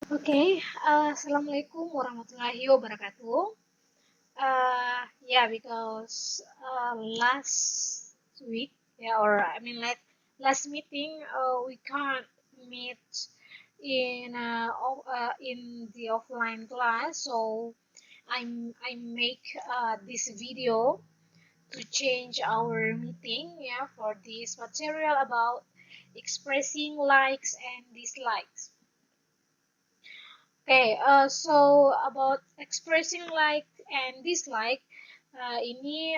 Assalamualaikum warahmatullahi wabarakatuh. Because last week, like last meeting, we can't meet in the offline class, so I make this video to change our meeting, for this material about expressing likes and dislikes. So about expressing like and dislike, ini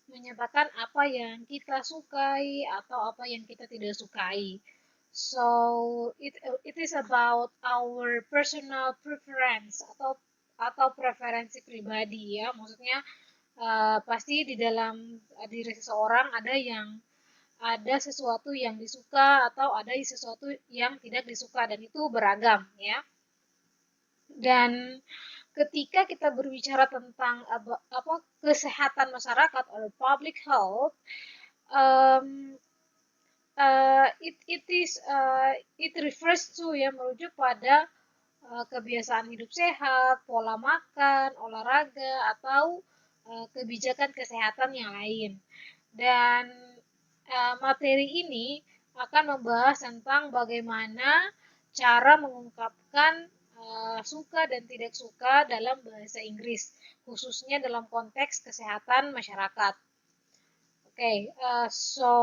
menyatakan apa yang kita sukai atau apa yang kita tidak sukai. So it is about our personal preference atau preferensi pribadi, ya. Maksudnya pasti di dalam diri seseorang ada sesuatu yang disuka atau ada sesuatu yang tidak disuka, dan itu beragam, ya. Dan ketika kita berbicara tentang kesehatan masyarakat atau public health, um, it refers to, ya, merujuk pada kebiasaan hidup sehat, pola makan, olahraga, atau kebijakan kesehatan yang lain. Dan materi ini akan membahas tentang bagaimana cara mengungkapkan suka dan tidak suka dalam bahasa Inggris, khususnya dalam konteks kesehatan masyarakat. So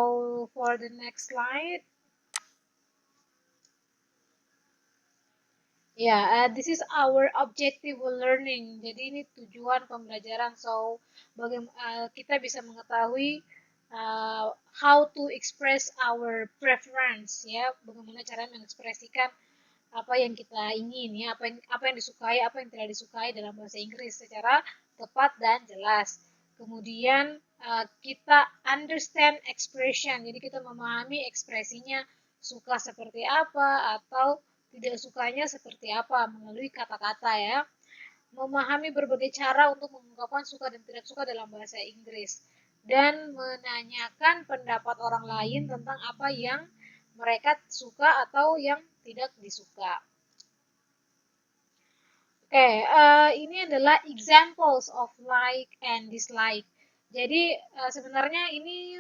for the next slide. This is our objective learning. Jadi ini tujuan pembelajaran. So kita bisa mengetahui how to express our preference, ya, bagaimana cara mengekspresikan apa yang kita ingin, ya, apa yang disukai, apa yang tidak disukai dalam bahasa Inggris secara tepat dan jelas. Kemudian kita understand expression, jadi kita memahami ekspresinya, suka seperti apa atau tidak sukanya seperti apa melalui kata-kata, ya. Memahami berbagai cara untuk mengungkapkan suka dan tidak suka dalam bahasa Inggris, dan menanyakan pendapat orang lain tentang apa yang mereka suka atau yang tidak disuka. Ini adalah examples of like and dislike. Jadi sebenarnya ini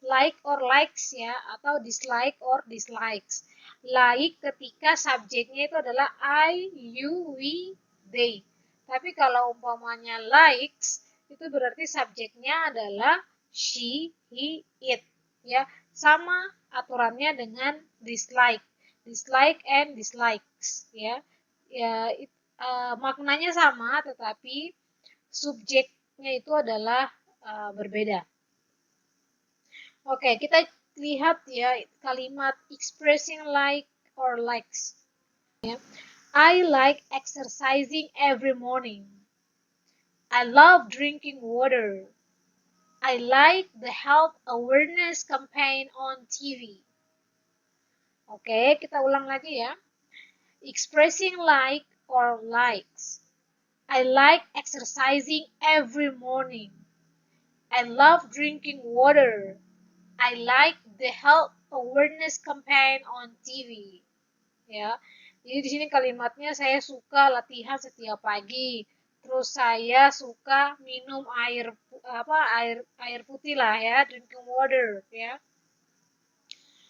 like or likes, ya, atau dislike or dislikes. Like ketika subjeknya itu adalah I, you, we, they. Tapi kalau umpamanya likes, itu berarti subjeknya adalah she, he, it, ya. Sama aturannya dengan dislike. Dislike and dislikes, ya. Maknanya sama, tetapi subjeknya itu adalah berbeda. Kita lihat, ya, kalimat expressing like or likes. I like exercising every morning. I love drinking water. I like the health awareness campaign on TV. Kita ulang lagi, ya. Expressing like or likes. I like exercising every morning. I love drinking water. I like the health awareness campaign on TV. Ya. Jadi di sini kalimatnya saya suka latihan setiap pagi. Terus saya suka minum air putih lah, ya, drinking water, ya.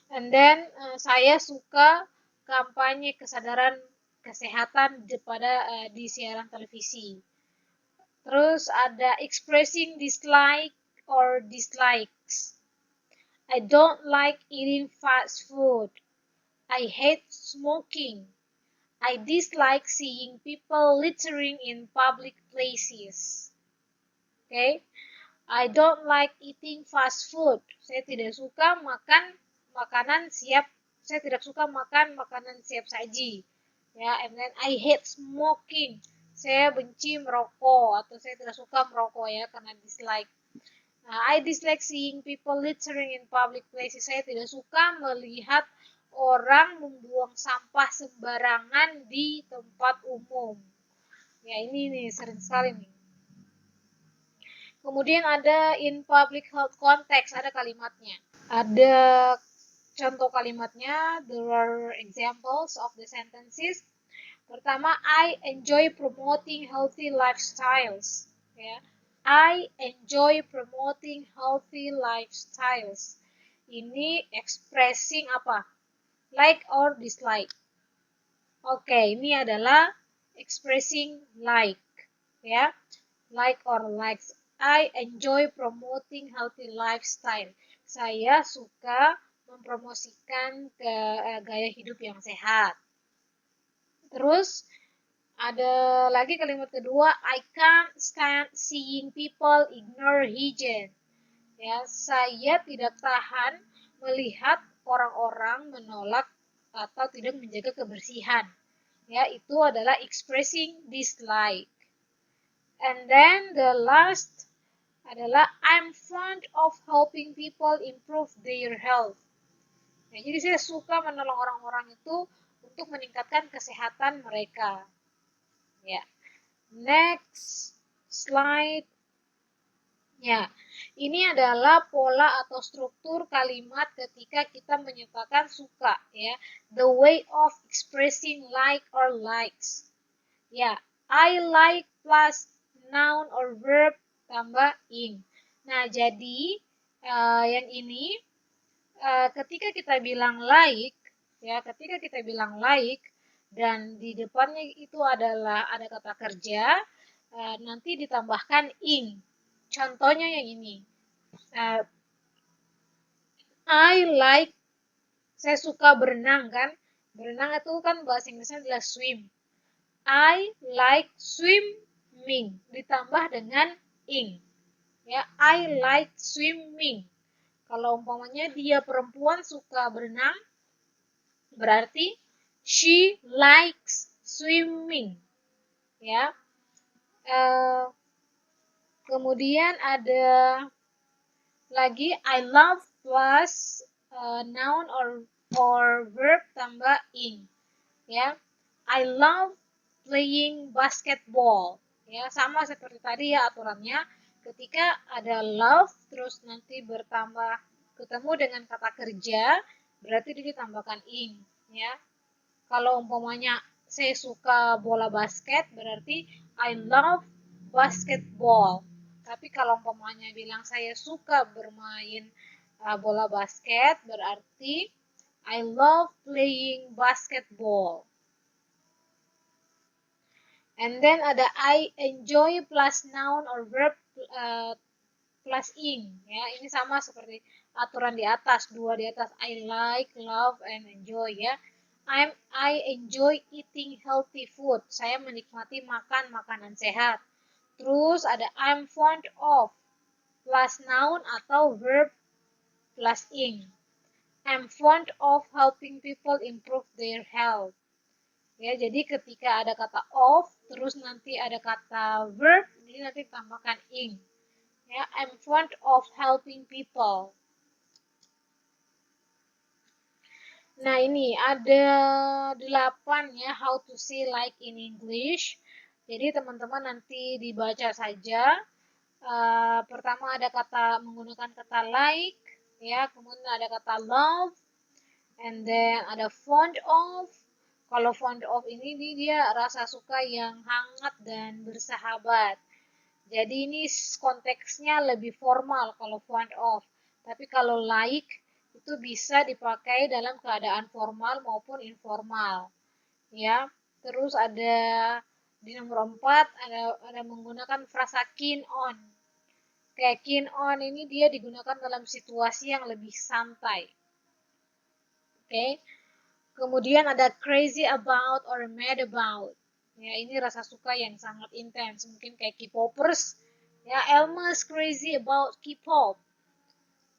And then saya suka kampanye kesadaran kesehatan di siaran televisi. Terus ada expressing dislike or dislikes. I don't like eating fast food. I hate smoking. I dislike seeing people littering in public places. I don't like eating fast food. Saya tidak suka makan makanan siap. Saya tidak suka makan makanan siap saji. Ya, and then I hate smoking. Saya benci merokok atau saya tidak suka merokok, ya, karena dislike. I dislike seeing people littering in public places. Saya tidak suka melihat orang membuang sampah sembarangan di tempat umum. Ya, ini nih sering sekali nih. Kemudian ada in public health context, ada kalimatnya. Ada Contoh kalimatnya, there are examples of the sentences. Pertama, I enjoy promoting healthy lifestyles. Ya. I enjoy promoting healthy lifestyles. Ini expressing apa? Like or dislike. Oke, ini adalah expressing like. Ya. Like or likes. I enjoy promoting healthy lifestyle. Saya suka mempromosikan gaya hidup yang sehat. Terus ada lagi kalimat kedua, I can't stand seeing people ignore hygiene. Ya, saya tidak tahan melihat orang-orang menolak atau tidak menjaga kebersihan. Ya, itu adalah expressing dislike. And then the last adalah I'm fond of helping people improve their health. Ya, jadi saya suka menolong orang-orang itu untuk meningkatkan kesehatan mereka. Ya. Next slide. Ya, ini adalah pola atau struktur kalimat ketika kita menyatakan suka, ya. The way of expressing like or likes. Ya, I like plus noun or verb tambah ing. Nah, jadi yang ini ketika kita bilang like, ya, ketika kita bilang like dan di depannya itu adalah ada kata kerja, nanti ditambahkan ing. Contohnya yang ini. I like, saya suka berenang kan. Berenang itu kan bahasa Inggrisnya adalah swim. I like swimming ditambah dengan ing. Ya, I like swimming. Kalau umpamanya dia perempuan suka berenang, berarti she likes swimming. Ya. Kemudian ada lagi I love plus noun or verb tambah ing. Ya. I love playing basketball. Ya, sama seperti tadi ya aturannya. Ketika ada love terus nanti bertambah ketemu dengan kata kerja, berarti ditambahkan ing, ya. Kalau umpamanya saya suka bola basket, berarti I love basketball. Tapi kalau umpamanya bilang saya suka bermain bola basket, berarti I love playing basketball. And then ada I enjoy plus noun or verb plus ing. Ya, ini sama seperti aturan di atas, dua di atas. I like, love, and enjoy ya. I enjoy eating healthy food. Saya menikmati makan makanan sehat. Terus ada I'm fond of plus noun atau verb plus ing. I'm fond of helping people improve their health. Ya, jadi ketika ada kata of, terus nanti ada kata verb, jadi nanti tambahkan ing. Ya, I'm fond of helping people. Nah, ini ada 8 ya, how to say like in English. Jadi teman-teman nanti dibaca saja. Pertama ada kata menggunakan kata like, ya, kemudian ada kata love, and then ada fond of. Kalau fond of ini dia rasa suka yang hangat dan bersahabat. Jadi ini konteksnya lebih formal kalau fond of. Tapi kalau like itu bisa dipakai dalam keadaan formal maupun informal. Ya. Terus ada di nomor 4 ada menggunakan frasa keen on. Kayak keen on ini dia digunakan dalam situasi yang lebih santai. Oke. Kemudian ada crazy about or mad about. Ya, ini rasa suka yang sangat intens. Mungkin kayak K-popers. Ya, Elma's crazy about K-pop.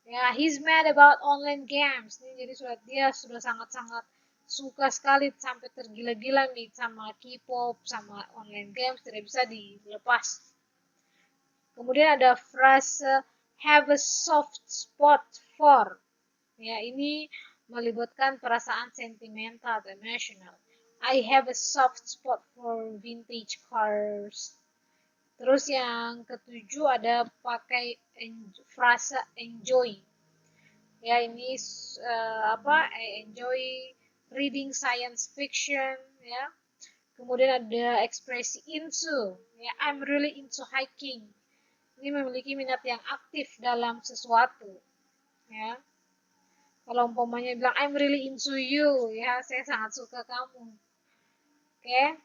Ya, he's mad about online games. Ini jadi dia sudah sangat-sangat suka sekali sampai tergila-gila nih sama K-pop, sama online games, tidak bisa dilepas. Kemudian ada frase have a soft spot for. Ya, ini melibatkan perasaan sentimental atau emotional. I have a soft spot for vintage cars. Terus yang ketujuh ada pakai frasa enjoy. Ya, ini I enjoy reading science fiction, ya. Kemudian ada ekspresi into, ya, I'm really into hiking. Ini memiliki minat yang aktif dalam sesuatu, ya. Kalau umpamanya bilang I'm really into you, ya, saya sangat suka kamu. Oke.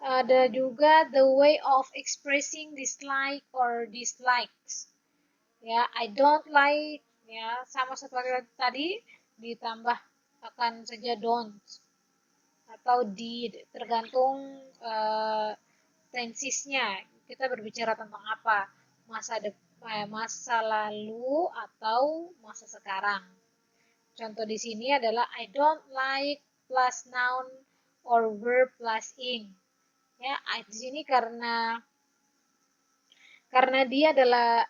Ada juga the way of expressing dislike or dislikes. Ya, I don't like, ya, sama seperti tadi ditambah akan saja don't atau did, tergantung tensisnya. Kita berbicara tentang apa? Masa lalu atau masa sekarang. Contoh di sini adalah I don't like plus noun or verb plus ing. Ya, di sini karena dia adalah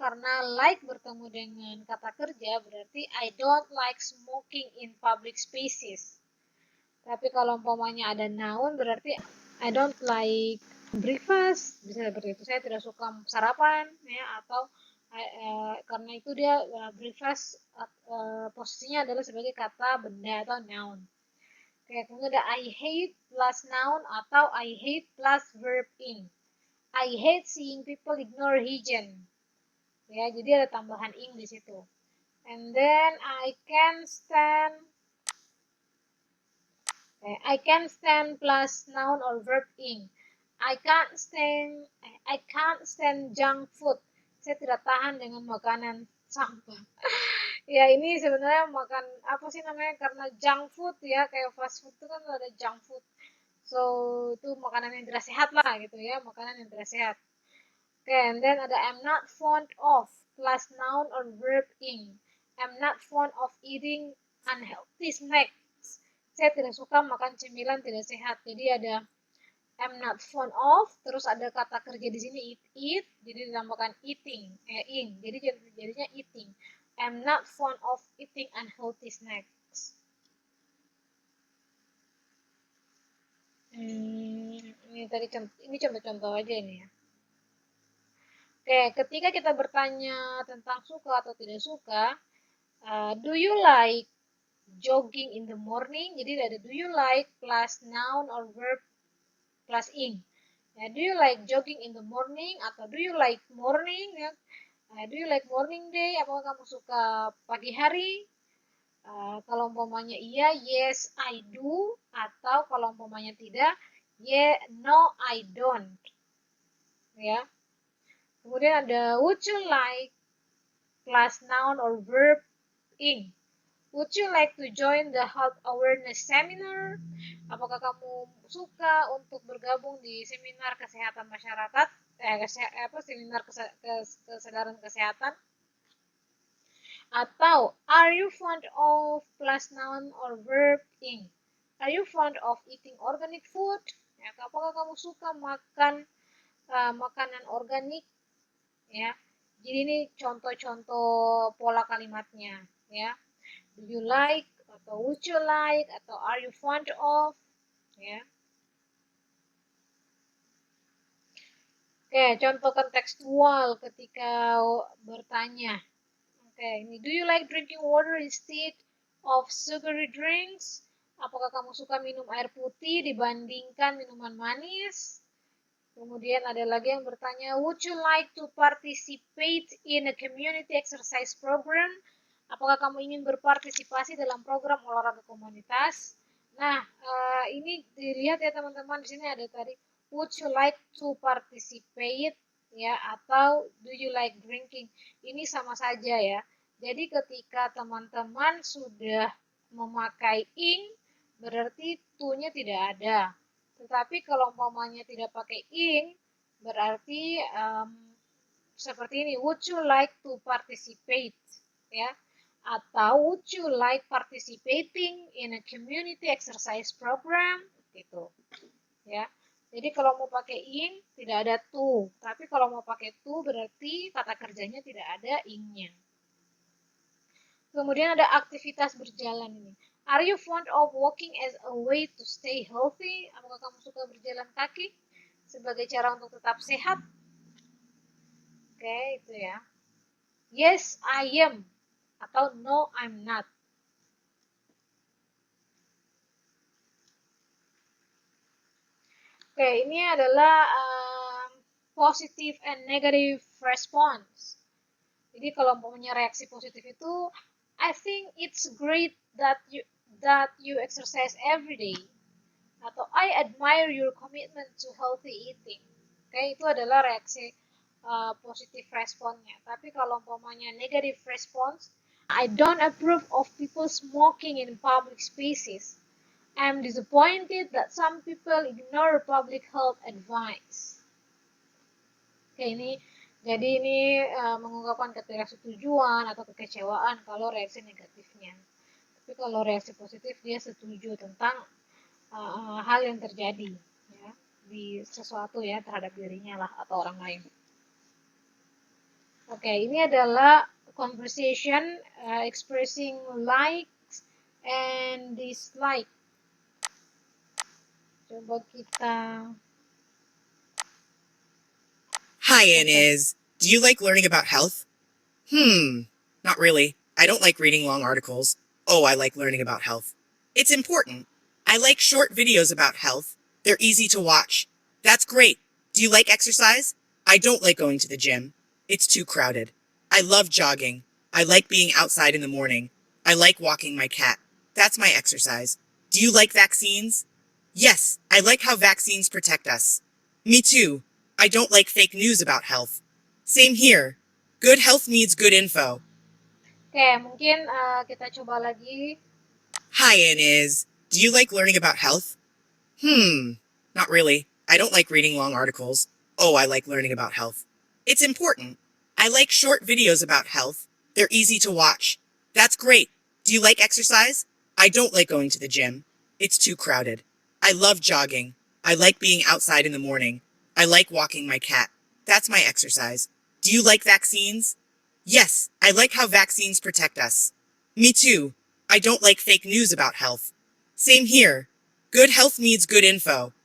karena like bertemu dengan kata kerja, berarti I don't like smoking in public spaces. Tapi kalau umpamanya ada noun berarti I don't like breakfast, bisa seperti itu. Saya tidak suka sarapan, ya, atau karena itu dia breakfast posisinya adalah sebagai kata benda atau noun. Kayak kemudian ada I hate plus noun atau I hate plus verb ing. I hate seeing people ignore hygiene. Ya, jadi ada tambahan ing di situ. And then I can stand plus noun or verb ing. I can't stand junk food. Saya tidak tahan dengan makanan sampah. Ya, ini sebenarnya makan apa sih namanya, karena junk food, ya, kayak fast food itu kan ada junk food. So, itu makanan yang tidak sehat lah gitu, ya, makanan yang tidak sehat. Okay, and then ada I'm not fond of plus noun or verb ing. I'm not fond of eating unhealthy snacks. Saya tidak suka makan cemilan tidak sehat. Jadi ada I'm not fond of, terus ada kata kerja di sini eat, jadi ditambahkan eating, ing. Jadi jadinya eating. I'm not fond of eating unhealthy snacks. Ini contoh-contoh aja ini, ya. Oke, ketika kita bertanya tentang suka atau tidak suka, do you like jogging in the morning? Jadi ada do you like plus noun or verb plus ing. Ya, do you like jogging in the morning atau do you like morning? Ya. Do you like morning day? Apakah kamu suka pagi hari? Kalau umpamanya iya, yes I do. Atau kalau umpamanya tidak, yeah, no I don't. Ya. Kemudian ada would you like plus noun or verb ing. Would you like to join the health awareness seminar? Apakah kamu suka untuk bergabung di seminar kesehatan masyarakat? Seminar kesadaran kesehatan? Atau are you fond of plus noun or verb ing? Are you fond of eating organic food? Ya, apakah kamu suka makan makanan organik? Ya, jadi ini contoh-contoh pola kalimatnya, ya. Do you like atau would you like atau are you fond of, ya. Oke, contoh kontekstual ketika bertanya. Oke, ini do you like drinking water instead of sugary drinks? Apakah kamu suka minum air putih dibandingkan minuman manis? Kemudian ada lagi yang bertanya, would you like to participate in a community exercise program? Apakah kamu ingin berpartisipasi dalam program olahraga komunitas? Nah, ini dilihat ya teman-teman, di sini ada tadi, would you like to participate, ya, atau do you like drinking? Ini sama saja, ya. Jadi ketika teman-teman sudah memakai ing, berarti to-nya tidak ada. Tetapi kalau umpamanya tidak pakai ing, berarti seperti ini, would you like to participate, ya, atau would you like participating in a community exercise program, gitu, ya. Jadi kalau mau pakai ing tidak ada to, tapi kalau mau pakai to berarti kata kerjanya tidak ada ingnya. Kemudian ada aktivitas berjalan ini. Are you fond of walking as a way to stay healthy? Apakah kamu suka berjalan kaki sebagai cara untuk tetap sehat? Oke, itu ya. Yes, I am atau no, I'm not. Oke, ini adalah positive and negative response. Jadi kalau punya reaksi positif itu, I think it's great that you exercise every day. Atau I admire your commitment to healthy eating. Oke, itu adalah reaksi positif responnya. Tapi kalau umpamanya negative response, I don't approve of people smoking in public spaces. I'm disappointed that some people ignore public health advice. Oke, jadi ini mengungkapkan ketidaksetujuan atau kekecewaan kalau reaksi negatifnya. Tapi kalau reaksi positif dia setuju tentang hal yang terjadi ya, di sesuatu ya terhadap dirinya lah atau orang lain. Oke, ini adalah conversation expressing likes and dislike. Coba kita. Hi, Inez. Do you like learning about health? Not really. I don't like reading long articles. Oh, I like learning about health. It's important. I like short videos about health. They're easy to watch. That's great. Do you like exercise? I don't like going to the gym. It's too crowded. I love jogging. I like being outside in the morning. I like walking my cat. That's my exercise. Do you like vaccines? Yes, I like how vaccines protect us. Me too. I don't like fake news about health. Same here. Good health needs good info. Oke, mungkin kita coba lagi. Hi, Inez. Do you like learning about health? Not really. I don't like reading long articles. Oh, I like learning about health. It's important. I like short videos about health. They're easy to watch. That's great. Do you like exercise? I don't like going to the gym. It's too crowded. I love jogging. I like being outside in the morning. I like walking my cat. That's my exercise. Do you like vaccines? Yes, I like how vaccines protect us. Me too. I don't like fake news about health. Same here. Good health needs good info.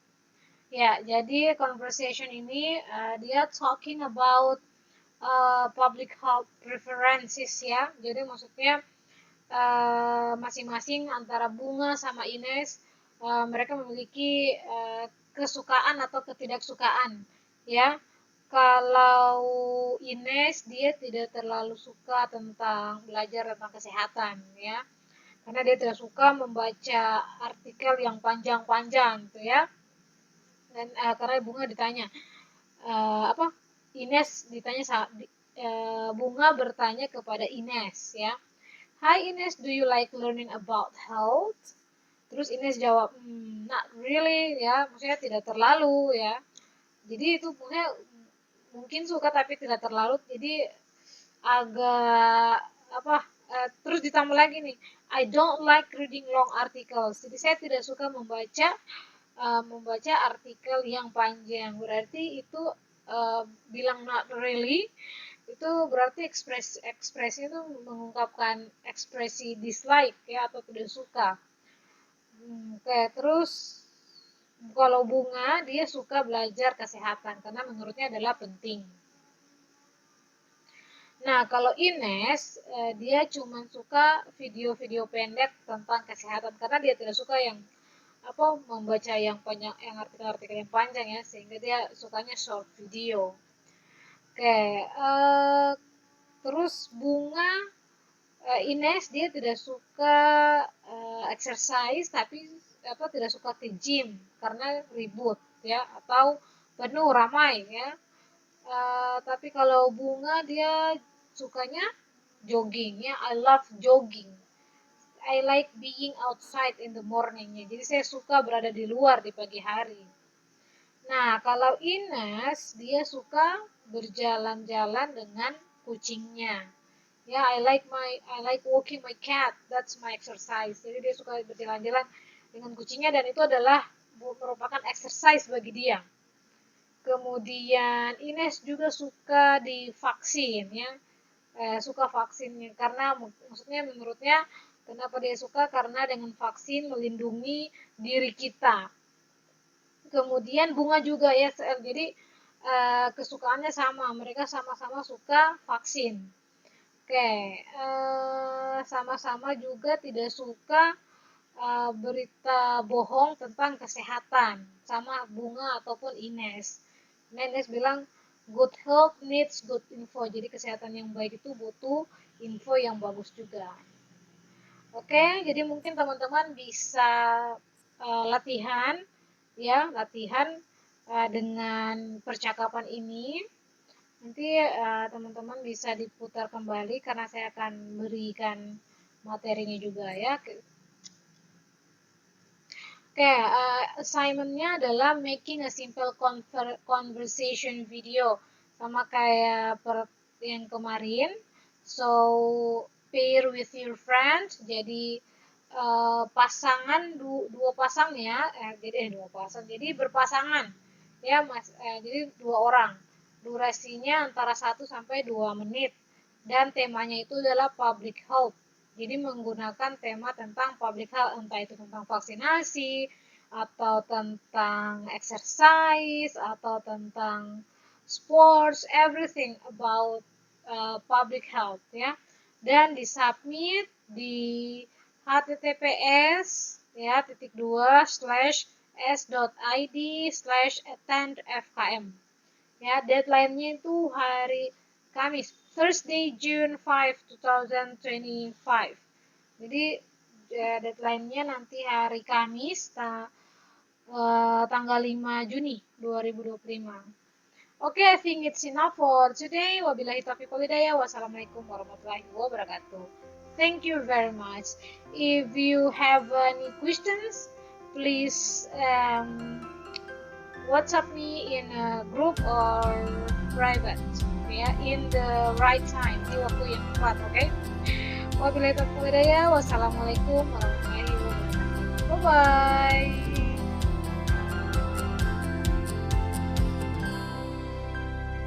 Ya, jadi conversation ini dia talking about public health preferences ya. Jadi maksudnya masing-masing antara Bunga sama Ines mereka memiliki kesukaan atau ketidaksukaan ya. Kalau Ines dia tidak terlalu suka tentang belajar tentang kesehatan ya, karena dia tidak suka membaca artikel yang panjang-panjang gitu ya. Dan karena Bunga ditanya apa, Ines ditanya Bunga bertanya kepada Ines ya, Hi Ines, do you like learning about health? Terus Ines jawab, not really ya, maksudnya tidak terlalu ya. Jadi itu mungkin suka tapi tidak terlalu. Jadi agak apa? Terus ditambah lagi nih, I don't like reading long articles. Jadi saya tidak suka membaca artikel yang panjang. Berarti itu bilang not really itu berarti ekspresi itu mengungkapkan ekspresi dislike ya atau tidak suka. Oke, terus kalau Bunga dia suka belajar kesehatan karena menurutnya adalah penting. Nah, kalau Ines dia cuma suka video-video pendek tentang kesehatan karena dia tidak suka yang membaca yang panjang, yang artikel-artikel yang panjang ya, sehingga dia sukanya short video. Oke, terus Bunga Ines dia tidak suka exercise tapi tidak suka ke gym karena ribut ya atau penuh ramai ya. Tapi kalau Bunga dia sukanya jogging ya, I love jogging. I like being outside in the morning ya. Jadi saya suka berada di luar di pagi hari. Nah, kalau Ines dia suka berjalan-jalan dengan kucingnya. Ya, I like walking my cat. That's my exercise. Jadi dia suka berjalan-jalan dengan kucingnya dan itu adalah merupakan exercise bagi dia. Kemudian Ines juga suka divaksin ya. Suka vaksinnya karena maksudnya menurutnya kenapa dia suka karena dengan vaksin melindungi diri kita. Kemudian Bunga juga ya, jadi kesukaannya sama, mereka sama-sama suka vaksin. Oke, sama-sama juga tidak suka berita bohong tentang kesehatan, sama Bunga ataupun Ines. Ines bilang good health needs good info, jadi kesehatan yang baik itu butuh info yang bagus juga. Oke, jadi mungkin teman-teman bisa latihan ya, latihan dengan percakapan ini. Nanti teman-teman bisa diputar kembali karena saya akan berikan materinya juga ya. Oke, assignment-nya adalah making a simple conversation video. Sama kayak yang kemarin. So, pair with your friends. Jadi, pasangan, dua pasang ya. Dua pasang. Jadi, berpasangan. Ya, jadi 2 orang. Durasinya antara 1 sampai 2 menit. Dan temanya itu adalah public health. Jadi menggunakan tema tentang public health, entah itu tentang vaksinasi, atau tentang exercise, atau tentang sports, everything about public health ya. Dan disubmit di https ya /s.id/attendfkm ya. Deadline-nya itu hari Kamis, Thursday, June 5, 2025. Jadi deadline-nya nanti hari Kamis tanggal 5 Juni 2025. Oke, I think it's enough for today. Wabillahi taufiq wal hidayah. Wassalamualaikum warahmatullahi wabarakatuh. Thank you very much. If you have any questions, please WhatsApp me in a group or private ya, in the right time, di waktu yang tepat. Oke. Wabillahi taufiq wal hidayah. Wassalamualaikum warahmatullahi wabarakatuh. Bye bye.